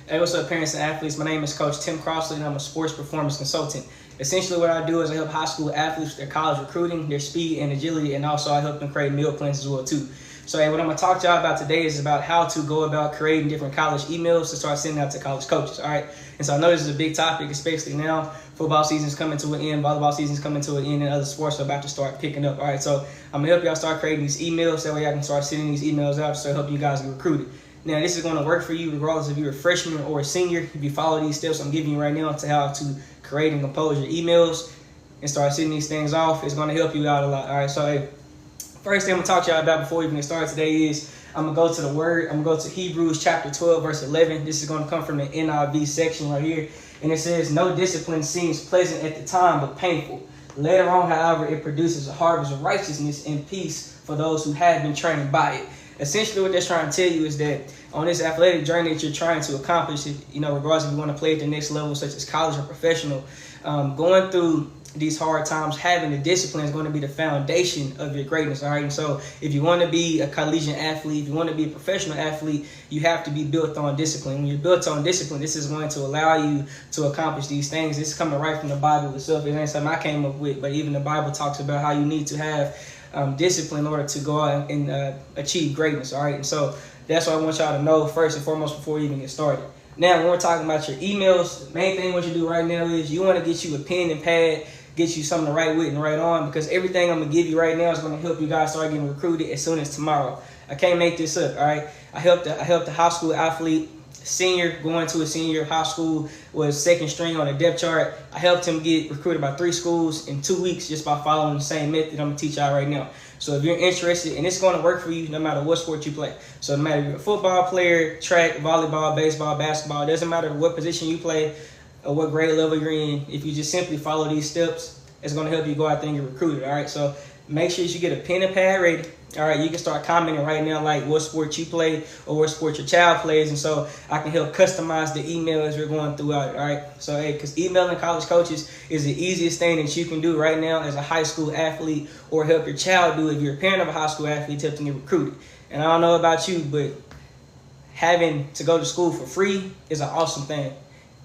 Hey, what's up, parents and athletes? My name is Coach Tim Crossley, and I'm a sports performance consultant. Essentially, what I do is I help high school athletes with their college recruiting, their speed and agility, and also I help them create meal plans as well, too. So, hey, what I'm going to talk to y'all about today is about how to go about creating different college emails to start sending out to college coaches, all right? And so I know this is a big topic, especially now. Football season's coming to an end, volleyball season's coming to an end, and other sports are about to start picking up, all right? So I'm going to help y'all start creating these emails. That way I can start sending these emails out to help you guys get recruited. Now, this is going to work for you regardless if you're a freshman or a senior. If you follow these steps I'm giving you right now to how to create and compose your emails and start sending these things off, it's going to help you out a lot. All right, so hey, first thing I'm going to talk to y'all about before we even get started today is I'm going to go to the word. I'm going to go to Hebrews chapter 12, verse 11. This is going to come from the NIV section right here. And it says, "No discipline seems pleasant at the time, but painful. Later on, however, it produces a harvest of righteousness and peace for those who have been trained by it." Essentially, what that's trying to tell you is that on this athletic journey that you're trying to accomplish, regardless if you want to play at the next level, such as college or professional, going through these hard times, having the discipline is going to be the foundation of your greatness, all right? And so if you want to be a collegiate athlete, if you want to be a professional athlete, you have to be built on discipline. When you're built on discipline, this is going to allow you to accomplish these things. This is coming right from the Bible itself. It ain't something I came up with, but even the Bible talks about how you need to have discipline in order to go out and achieve greatness, all right? And so that's what I want y'all to know first and foremost before we even get started. Now, when we're talking about your emails, the main thing what you do right now is you want to get you a pen and pad, get you something to write with and write on, because everything I'm going to give you right now is going to help you guys start getting recruited as soon as tomorrow. I can't make this up, all right? I helped the high school athlete, senior, going to a senior high school, was second string on the depth chart. I helped him get recruited by 3 schools in 2 weeks just by following the same method I'm going to teach y'all right now. So if you're interested, and it's going to work for you no matter what sport you play. So no matter if you're a football player, track, volleyball, baseball, basketball, it doesn't matter what position you play or what grade level you're in. If you just simply follow these steps, it's going to help you go out there and get recruited, all right? So make sure you get a pen and pad ready. All right, you can start commenting right now, like what sport you play or what sport your child plays, and so I can help customize the email as we're going throughout it, all right? So, hey, because emailing college coaches is the easiest thing that you can do right now as a high school athlete, or help your child do if you're a parent of a high school athlete to help them get recruited. And I don't know about you, but having to go to school for free is an awesome thing.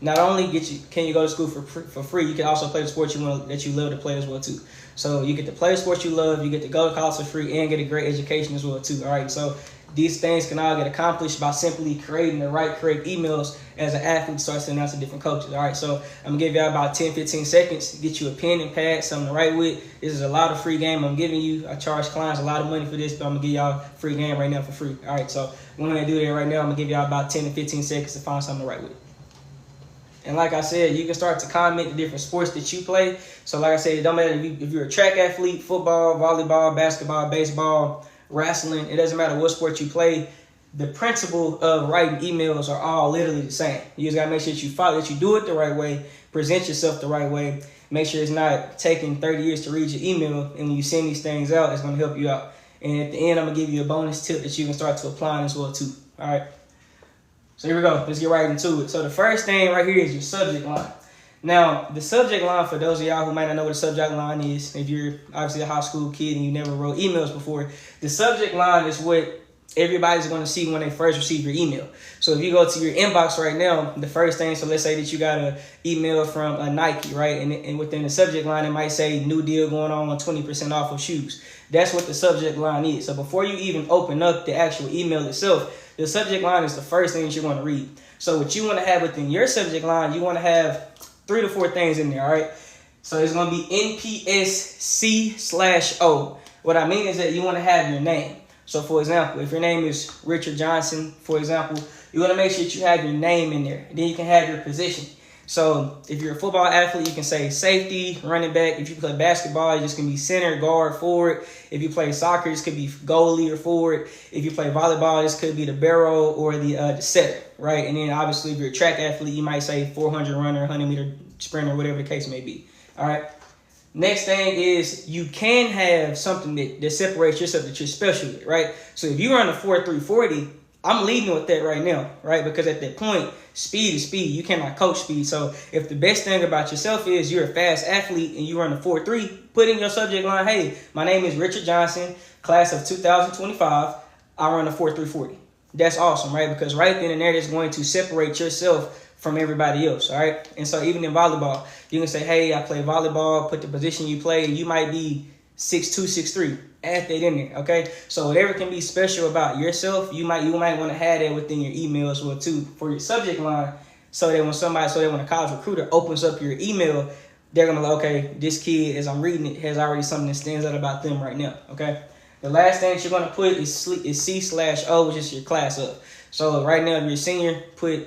Not only can you go to school for free, you can also play the sport that you love to play as well too. So you get to play the sport you love, you get to go to college for free, and get a great education as well too. All right, so these things can all get accomplished by simply creating the correct emails as an athlete starts sending out to different coaches. All right, so I'm gonna give y'all about 10-15 seconds to get you a pen and pad, something to write with. This is a lot of free game I'm giving you. I charge clients a lot of money for this, but I'm gonna give y'all free game right now for free. All right, so when I do that right now, I'm gonna give y'all about 10-15 seconds to find something to write with. And like I said, you can start to comment the different sports that you play. So like I said, it don't matter if you're a track athlete, football, volleyball, basketball, baseball, wrestling. It doesn't matter what sport you play. The principle of writing emails are all literally the same. You just got to make sure that you follow, that you do it the right way, present yourself the right way. Make sure it's not taking 30 years to read your email. And when you send these things out, it's going to help you out. And at the end, I'm going to give you a bonus tip that you can start to apply as well too. All right. So here we go. Let's get right into it. So the first thing right here is your subject line. Now, the subject line, for those of y'all who might not know what a subject line is, if you're obviously a high school kid and you never wrote emails before, the subject line is what everybody's going to see when they first receive your email. So if you go to your inbox right now, the first thing, so let's say that you got an email from a Nike, right? And within the subject line, it might say new deal going on 20% off of shoes. That's what the subject line is. So before you even open up the actual email itself, the subject line is the first thing that you want to read. So what you want to have within your subject line, you want to have 3 to 4 things in there, all right? So it's going to be NPSC/O. What I mean is that you want to have your name. So for example, if your name is Richard Johnson, for example, you want to make sure that you have your name in there. Then you can have your position. So if you're a football athlete, you can say safety, running back. If you play basketball, it just can be center, guard, forward. If you play soccer, this could be goalie or forward. If you play volleyball, this could be the barrel or the setter, right? And then obviously if you're a track athlete, you might say 400 runner, 100-meter sprinter, whatever the case may be, all right? Next thing is you can have something that separates yourself that you're special with, right? So if you run a 4.340, I'm leading with that right now, right? Because at that point, speed is speed. You cannot coach speed. So if the best thing about yourself is you're a fast athlete and you run a 4.3, put in your subject line, hey, my name is Richard Johnson, class of 2025. I run a 4.340. that's awesome, right? Because right then and there, it's going to separate yourself from everybody else, all right? And so even in volleyball, you can say, hey, I play volleyball, put the position you play, and you might be 6'2", 6'3". Add that in there, okay? So whatever can be special about yourself, you might want to have that within your email as well too for your subject line, so that when a college recruiter opens up your email, they're gonna be like, okay, this kid, as I'm reading it, has already something that stands out about them right now, okay? The last thing that you're gonna put is C/O, which is your class of. So right now, if you're a senior,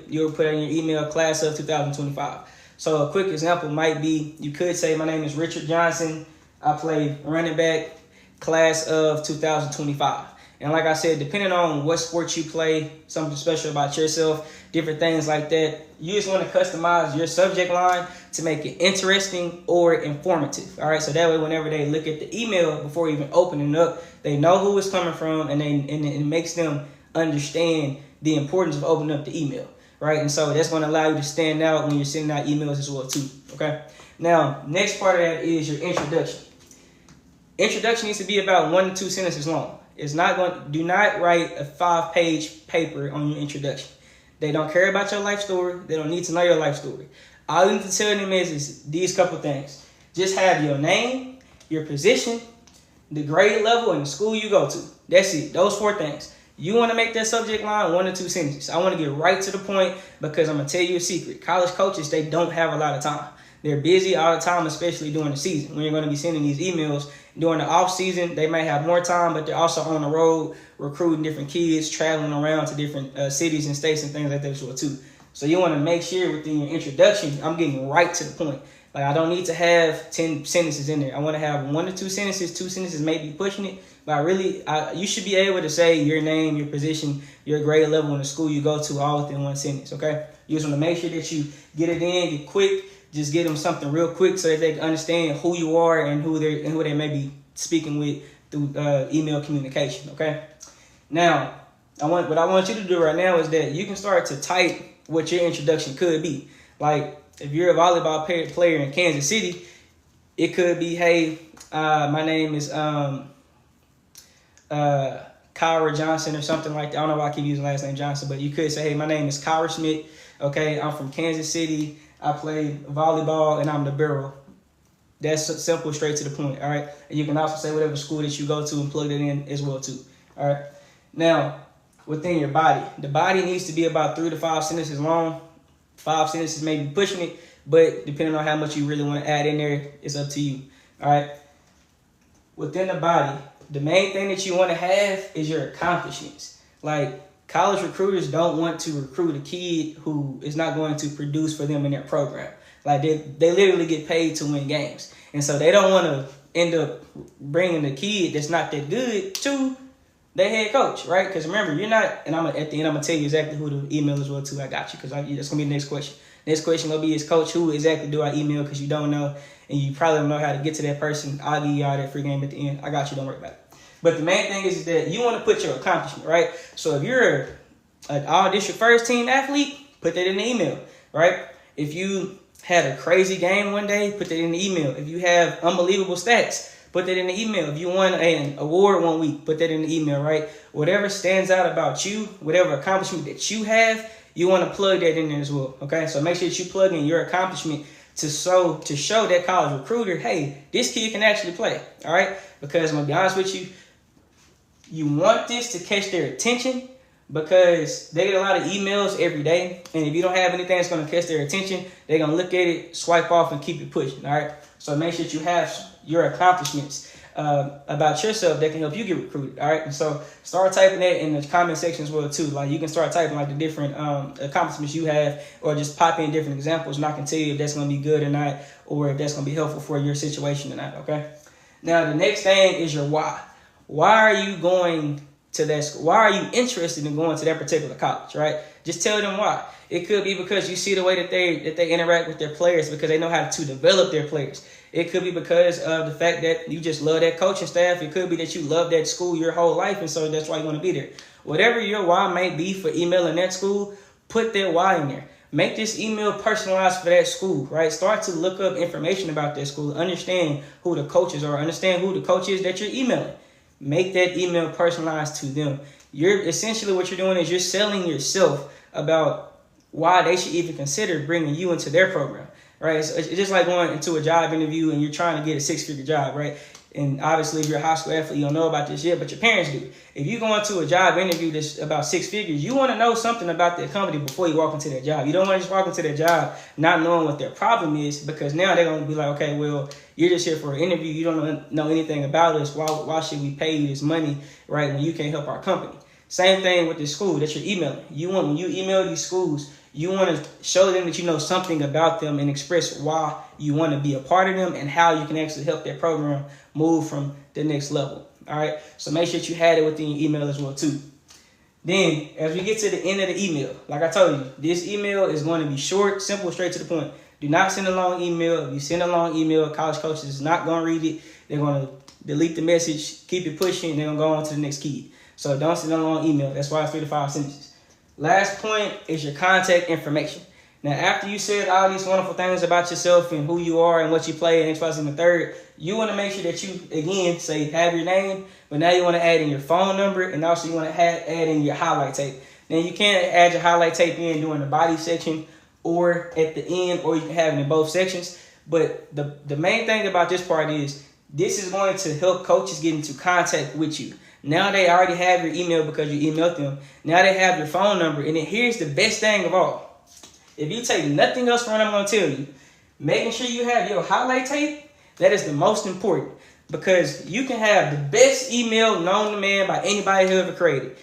you'll put in your email class of 2025. So a quick example might be, you could say, my name is Richard Johnson. I play running back, class of 2025. And like I said, depending on what sport you play, something special about yourself, different things like that, you just want to customize your subject line to make it interesting or informative. All right, so that way whenever they look at the email before even opening it up, they know who it's coming from, and it makes them understand the importance of opening up the email, right? And so that's going to allow you to stand out when you're sending out emails as well too, okay? Now, next part of that is your introduction. Introduction needs to be about 1 to 2 sentences long. Do not write a 5-page paper on your introduction. They don't care about your life story. They don't need to know your life story. All you need to tell them is these couple things. Just have your name, your position, the grade level, and the school you go to. That's it. Those 4 things. You want to make that subject line 1 to 2 sentences. I want to get right to the point, because I'm going to tell you a secret. College coaches, they don't have a lot of time. They're busy all the time, especially during the season, when you're going to be sending these emails. During the off season, they may have more time, but they're also on the road recruiting different kids, traveling around to different cities and states and things like that as well too. So you want to make sure within your introduction, I'm getting right to the point. Like, I don't need to have 10 sentences in there. I want to have 1 to 2 sentences. 2 sentences may be pushing it, but you should be able to say your name, your position, your grade level, and the school you go to all within 1 sentence, okay? You just want to make sure that you get it in, get quick. Just get them something real quick so that they can understand who you are and who they may be speaking with through email communication, okay? Now, what I want you to do right now is that you can start to type what your introduction could be. Like, if you're a volleyball player in Kansas City, it could be, hey, my name is Kyra Johnson or something like that. I don't know why I keep using last name Johnson, but you could say, hey, my name is Kyra Schmidt. Okay, I'm from Kansas City. I play volleyball, and I'm the barrel. That's simple, straight to the point, all right? And you can also say whatever school that you go to and plug that in as well, too, all right? Now, within your body, the body needs to be about 3 to 5 sentences long. 5 sentences may be pushing it, but depending on how much you really want to add in there, it's up to you, all right? Within the body, the main thing that you want to have is your accomplishments. Like, college recruiters don't want to recruit a kid who is not going to produce for them in their program. Like, they literally get paid to win games. And so they don't want to end up bringing a kid that's not that good to their head coach, right? Because remember, you're not, and at the end, I'm going to tell you exactly who the email is to. I got you, because that's going to be the next question. Next question going to be, is coach, who exactly do I email? Because you don't know, and you probably don't know how to get to that person. I'll give you all that free game at the end. I got you. Don't worry about it. But the main thing is that you want to put your accomplishment, right? So if you're an all-district first team athlete, put that in the email, right? If you had a crazy game one day, put that in the email. If you have unbelievable stats, put that in the email. If you won an award one week, put that in the email, right? Whatever stands out about you, whatever accomplishment that you have, you want to plug that in there as well, okay? So make sure that you plug in your accomplishment to show that college recruiter, hey, this kid can actually play, all right? Because I'm going to be honest with you, you want this to catch their attention, because they get a lot of emails every day. And if you don't have anything that's going to catch their attention, they're going to look at it, swipe off, and keep it pushing, all right? So make sure that you have your accomplishments about yourself that can help you get recruited, all right? And so start typing that in the comment section as well, too. Like, you can start typing, like, the different accomplishments you have, or just pop in different examples, and I can tell you if that's going to be good or not, or if that's going to be helpful for your situation or not, okay? Now, the next thing is your why. Why are you going to that school? Why are you interested in going to that particular college, right? Just tell them why. It could be because you see the way that they interact with their players, because they know how to develop their players. It could be because of the fact that you just love that coaching staff. It could be that you love that school your whole life, and so that's why you want to be there. Whatever your why may be for emailing that school, put that why in there. Make this email personalized for that school, right? Start to look up information about that school. Understand who the coaches are. Understand who the coach is that you're emailing. Make that email personalized to them. you're essentially what you're doing is you're selling yourself about why they should even consider bringing you into their program, right? It's just like going into a job interview and you're trying to get a 6-figure job, right? And obviously, if you're a high school athlete, you don't know about this yet, but your parents do. If you go into a job interview that's about 6 figures, you want to know something about their company before you walk into their job. You don't want to just walk into their job not knowing what their problem is, because now they're going to be like, okay, well, you're just here for an interview. You don't know anything about us. Why should we pay you this money, right, when you can't help our company? Same thing with the school that you're emailing. When you email these schools, you want to show them that you know something about them and express why you want to be a part of them and how you can actually help their program move from the next level. All right. So make sure that you had it within your email as well, too. Then as we get to the end of the email, like I told you, this email is going to be short, simple, straight to the point. Do not send a long email. If you send a long email, college coaches is not going to read it. They're going to delete the message, keep it pushing, and they're going to go on to the next key. So don't send a long email. That's why it's 3 to 5 sentences. Last point is your contact information. Now, after you said all these wonderful things about yourself and who you are and what you play and X, Y, Z, and the third, you want to make sure that you, again, say have your name, but now you want to add in your phone number, and also you want to add in your highlight tape. Now, you can't add your highlight tape in during the body section or at the end, or you can have it in both sections. But the main thing about this part is this is going to help coaches get into contact with you. Now they already have your email because you emailed them. Now they have your phone number. And then here's the best thing of all. If you take nothing else from what I'm going to tell you, making sure you have your highlight tape, that is the most important. Because you can have the best email known to man by anybody who ever created.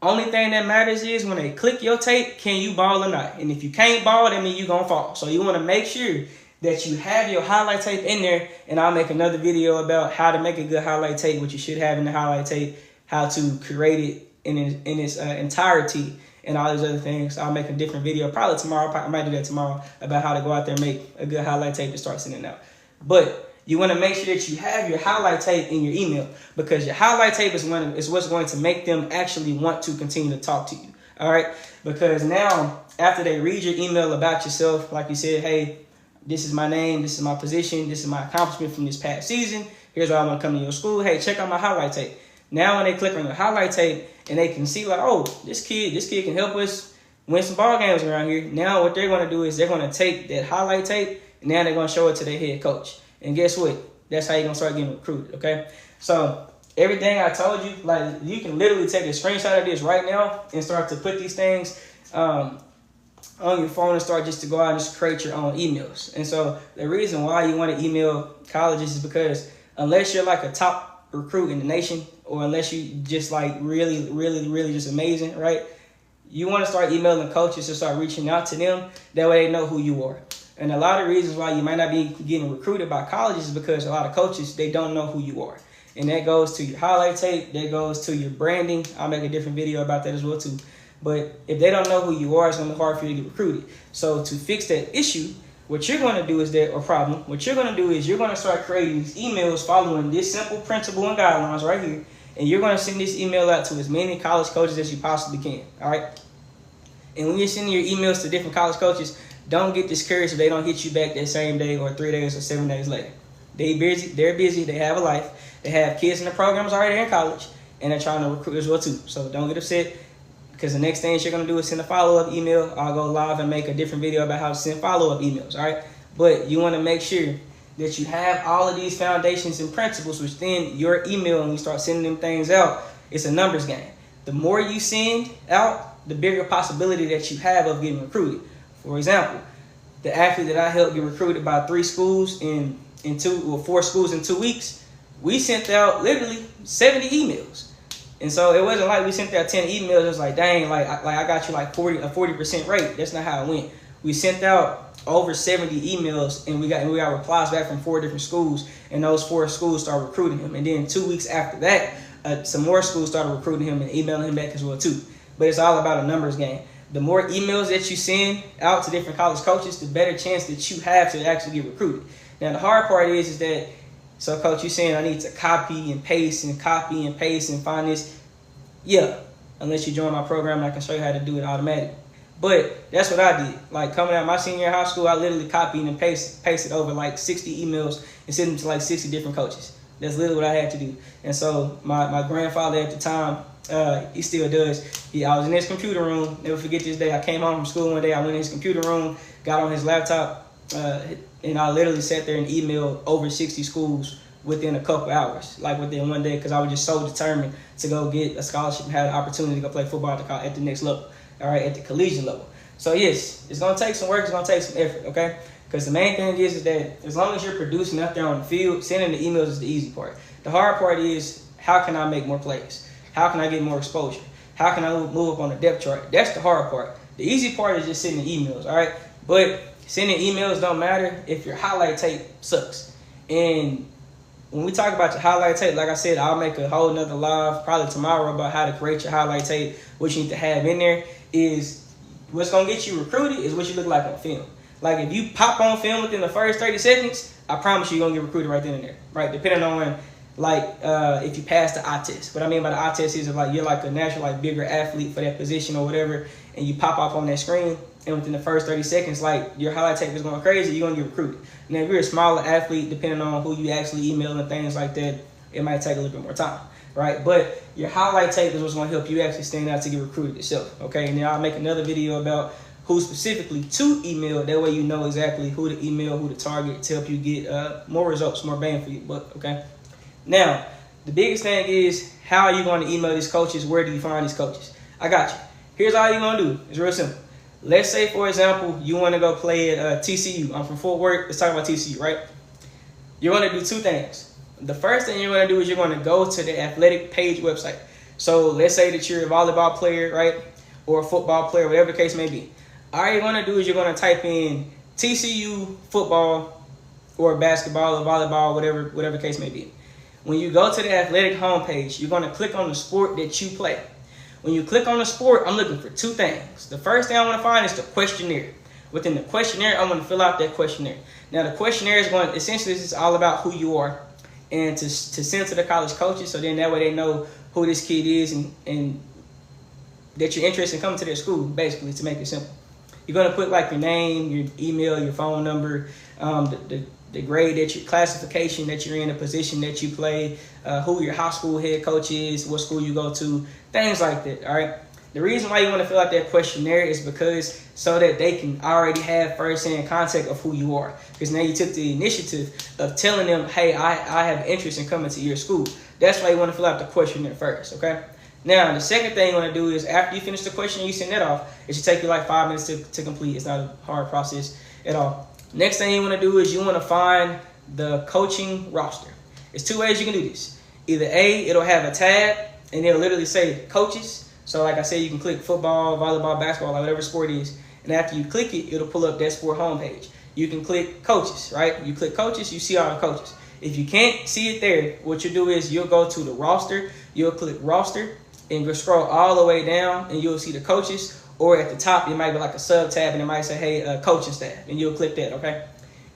Only thing that matters is when they click your tape, can you ball or not? And if you can't ball, that means you're going to fall. So you want to make sure that you have your highlight tape in there, and I'll make another video about how to make a good highlight tape, what you should have in the highlight tape, how to create it in its entirety, and all these other things. I'll make a different video probably tomorrow. I might do that tomorrow about how to go out there and make a good highlight tape to start sending out. But you want to make sure that you have your highlight tape in your email, because your highlight tape is what's going to make them actually want to continue to talk to you. All right? Because now, after they read your email about yourself, like you said, hey, this is my name, this is my position, this is my accomplishment from this past season. Here's why I want to come to your school. Hey, check out my highlight tape. Now when they click on your highlight tape and they can see like, oh, this kid can help us win some ball games around here. Now what they're going to do is they're going to take that highlight tape and now they're going to show it to their head coach. And guess what? That's how you're going to start getting recruited, okay? So everything I told you, like you can literally take a screenshot of this right now and start to put these things on your phone and start just to go out and just create your own emails. And so the reason why you want to email colleges is because unless you're like a top recruit in the nation, or unless you just like really, really, really just amazing, right? You want to start emailing coaches to start reaching out to them. That way they know who you are. And a lot of reasons why you might not be getting recruited by colleges is because a lot of coaches, they don't know who you are. And that goes to your highlight tape. That goes to your branding. I'll make a different video about that as well too. But if they don't know who you are, it's going to be hard for you to get recruited. So to fix that issue, what you're going to do is what you're going to do is you're going to start creating these emails following this simple principle and guidelines right here. And you're going to send this email out to as many college coaches as you possibly can. All right. And when you're sending your emails to different college coaches, don't get discouraged if they don't hit you back that same day or 3 days or 7 days later. They're busy. They have a life. They have kids in the programs already in college, and they're trying to recruit as well too. So don't get upset. Because the next thing you're going to do is send a follow-up email. I'll go live and make a different video about how to send follow-up emails, all right? But you want to make sure that you have all of these foundations and principles, which then your email, when you start sending them things out, it's a numbers game. The more you send out, the bigger possibility that you have of getting recruited. For example, the athlete that I helped get recruited by 4 schools in 2 weeks, we sent out literally 70 emails. And so it wasn't like we sent out 10 emails. It was like, dang, like I got you like a 40% rate. That's not how it went. We sent out over 70 emails, and we got replies back from 4 different schools, and those 4 schools started recruiting him. And then 2 weeks after that, some more schools started recruiting him and emailing him back as well too. But it's all about a numbers game. The more emails that you send out to different college coaches, the better chance that you have to actually get recruited. Now the hard part is that, so coach, you're saying I need to copy and paste and find this. Yeah, unless you join my program, I can show you how to do it automatically. But that's what I did. Like coming out my senior year of high school, I literally copied and pasted over like 60 emails and sent them to like 60 different coaches. That's literally what I had to do. And so my grandfather at the time, He still does. I was in his computer room. Never forget this day. I came home from school one day. I went in his computer room, got on his laptop, and I literally sat there and emailed over 60 schools within a couple hours, like within one day, because I was just so determined to go get a scholarship and have the opportunity to go play football at the next level, all right, at the collegiate level. So yes, it's going to take some work. It's going to take some effort, okay? Because the main thing is that as long as you're producing out there on the field, sending the emails is the easy part. The hard part is, how can I make more plays? How can I get more exposure? How can I move up on the depth chart? That's the hard part. The easy part is just sending emails, all right? But sending emails don't matter if your highlight tape sucks. And when we talk about your highlight tape, like I said, I'll make a whole nother live probably tomorrow about how to create your highlight tape. What you need to have in there is what's going to get you recruited is what you look like on film. Like if you pop on film within the first 30 seconds, I promise you're going to get recruited right then and there, right? Depending on if you pass the eye test. What I mean by the eye test is if you're like a natural, bigger athlete for that position or whatever, and you pop up on that screen, and within the first 30 seconds, your highlight tape is going crazy, you're going to get recruited. Now, if you're a smaller athlete, depending on who you actually email and things like that, it might take a little bit more time, right? But your highlight tape is what's going to help you actually stand out to get recruited yourself, okay? And then I'll make another video about who specifically to email. That way you know exactly who to email, who to target to help you get more results, more bang for your buck, okay? Now, the biggest thing is, how are you going to email these coaches? Where do you find these coaches? I got you. Here's all you're going to do. It's real simple. Let's say, for example, you want to go play at TCU. I'm from Fort Worth. Let's talk about TCU, right? You're going to do two things. The first thing you're going to do is you're going to go to the athletic page website. So let's say that you're a volleyball player, right? Or a football player, whatever the case may be. All you're going to do is you're going to type in TCU football or basketball or volleyball, whatever the case may be. When you go to the athletic homepage, you're going to click on the sport that you play. When you click on the sport, I'm looking for two things. The first thing I want to find is the questionnaire. Within the questionnaire, I want to fill out that questionnaire. Now, the questionnaire is going, essentially, this is all about who you are and to send to the college coaches, so then that way they know who this kid is and that you're interested in coming to their school, basically, to make it simple. You're going to put your name, your email, your phone number, the grade that your classification that you're in, the position that you play, who your high school head coach is, what school you go to, things like that, all right? The reason why you want to fill out that questionnaire is because so that they can already have first-hand contact of who you are. Because now you took the initiative of telling them, hey, I have interest in coming to your school. That's why you want to fill out the questionnaire first, okay? Now, the second thing you want to do is after you finish the question, you send that off. It should take you 5 minutes to complete. It's not a hard process at all. Next thing you want to do is you want to find the coaching roster. There's two ways you can do this. Either A, it'll have a tab, and it'll literally say coaches. So like I said, you can click football, volleyball, basketball, whatever sport it is. And after you click it, it'll pull up that sport homepage. You can click coaches, right? You click coaches, you see all the coaches. If you can't see it there, what you do is you'll go to the roster. You'll click roster, and you'll scroll all the way down, and you'll see the coaches. Or at the top, it might be like a sub tab, and it might say, hey, coaching staff. And you'll click that, okay?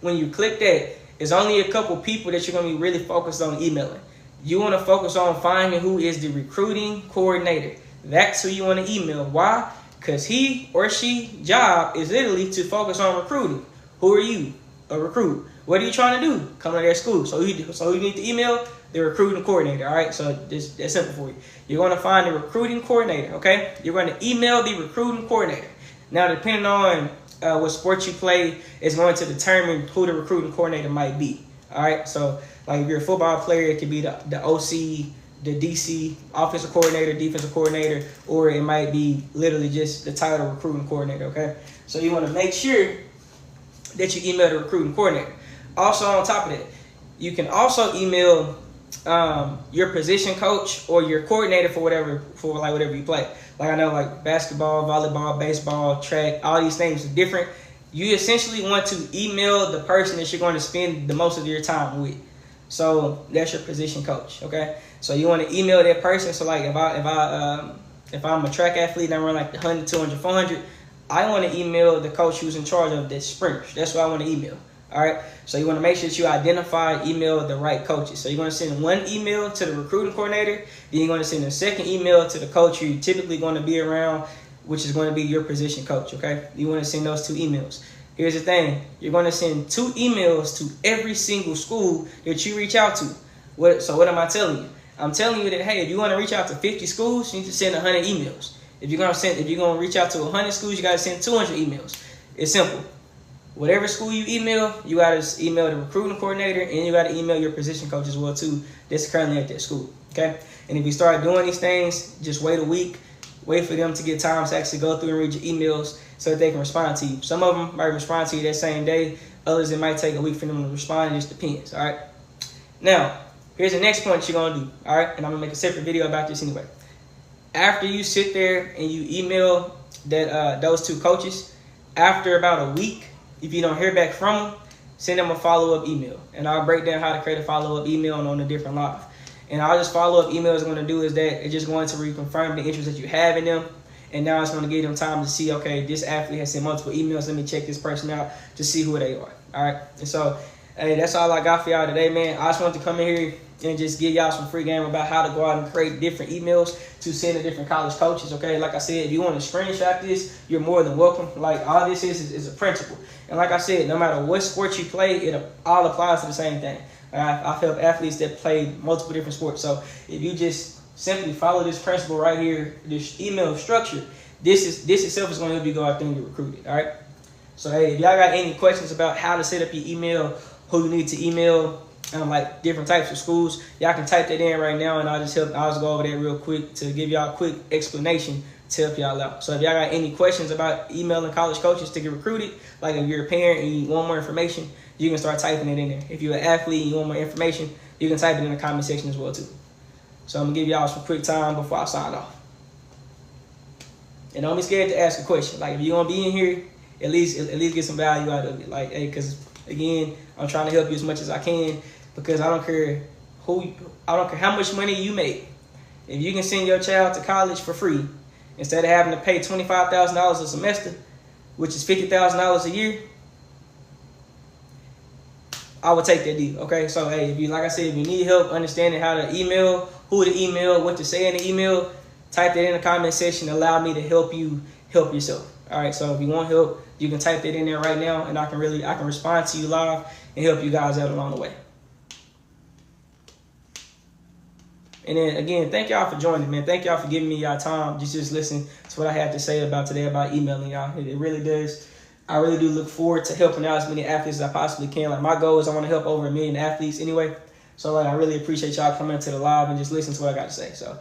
When you click that, it's only a couple people that you're going to be really focused on emailing. You want to focus on finding who is the recruiting coordinator. That's who you want to email. Why? Because he or she job is literally to focus on recruiting. Who are you? A recruit. What are you trying to do? Come to their school. So you need to email the recruiting coordinator, all right? So that's simple for you. You're going to find the recruiting coordinator, okay? You're going to email the recruiting coordinator. Now, depending on what sport you play, is going to determine who the recruiting coordinator might be, all right? So, if you're a football player, it could be the OC, the DC, offensive coordinator, defensive coordinator, or it might be literally just the title recruiting coordinator, okay? So you want to make sure that you email the recruiting coordinator. Also, on top of that, you can also email your position coach or your coordinator for whatever you play. I know basketball, volleyball, baseball, track, all these things are different. You essentially want to email the person that you're going to spend the most of your time with. So that's your position coach, okay? So you want to email that person. So if I'm a track athlete and I run the 100, 200, 400, I want to email the coach who's in charge of the sprinters. That's what I want to email. All right. So you want to make sure that you identify, email the right coaches. So you're going to send one email to the recruiting coordinator. Then you're going to send a second email to the coach you're typically going to be around, which is going to be your position coach. Okay. You want to send those two emails. Here's the thing. You're going to send 2 emails to every single school that you reach out to. So what am I telling you? I'm telling you that, hey, if you want to reach out to 50 schools, you need to send 100 emails. If you're gonna reach out to 100 schools, you gotta send 200 emails. It's simple. Whatever school you email, you gotta email the recruiting coordinator, and you gotta email your position coach as well too. That's currently at that school. Okay. And if you start doing these things, just wait a week. Wait for them to get time to actually go through and read your emails so that they can respond to you. Some of them might respond to you that same day. Others, it might take a week for them to respond. It just depends. All right. Now, here's the next point you're gonna do. All right. And I'm gonna make a separate video about this anyway. After you sit there and you email those two coaches, after about a week, if you don't hear back from them, send them a follow-up email. And I'll break down how to create a follow-up email on a different live. And all this follow-up email is going to do is that it's just going to reconfirm the interest that you have in them. And now it's going to give them time to see, okay, this athlete has sent multiple emails. Let me check this person out to see who they are. All right. And so, hey, that's all I got for y'all today, man. I just wanted to come in here and just give y'all some free game about how to go out and create different emails to send to different college coaches, okay? Like I said, if you want to screenshot this, you're more than welcome. Like, all this is a principle. And like I said, no matter what sport you play, it all applies to the same thing. I've helped athletes that play multiple different sports. So if you just simply follow this principle right here, this email structure, this itself is going to help you go out there and get recruited, all right? So, hey, if y'all got any questions about how to set up your email, who you need to email, like different types of schools, y'all can type that in right now, and I'll just go over that real quick to give y'all a quick explanation to help y'all out. So if y'all got any questions about emailing college coaches to get recruited, like if you're a parent and you want more information, you can start typing it in there. If you're an athlete and you want more information, you can type it in the comment section as well too. So I'm gonna give y'all some quick time before I sign off. And don't be scared to ask a question. Like if you're gonna be in here, at least get some value out of it. Like, hey, because again, I'm trying to help you as much as I can, because I don't care how much money you make. If you can send your child to college for free instead of having to pay $25,000 a semester, which is $50,000 a year, I would take that deal. Okay, so hey, if you need help understanding how to email, who to email, what to say in the email, type that in the comment section. Allow me to help you help yourself. All right, so if you want help, you can type that in there right now, and I can respond to you live and help you guys out along the way. And then again, thank y'all for joining, man. Thank y'all for giving me y'all time. Just listen to what I had to say about today about emailing y'all. It really does. I really do look forward to helping out as many athletes as I possibly can. Like my goal is I want to help over 1 million athletes anyway. So like I really appreciate y'all coming to the live and just listening to what I got to say. So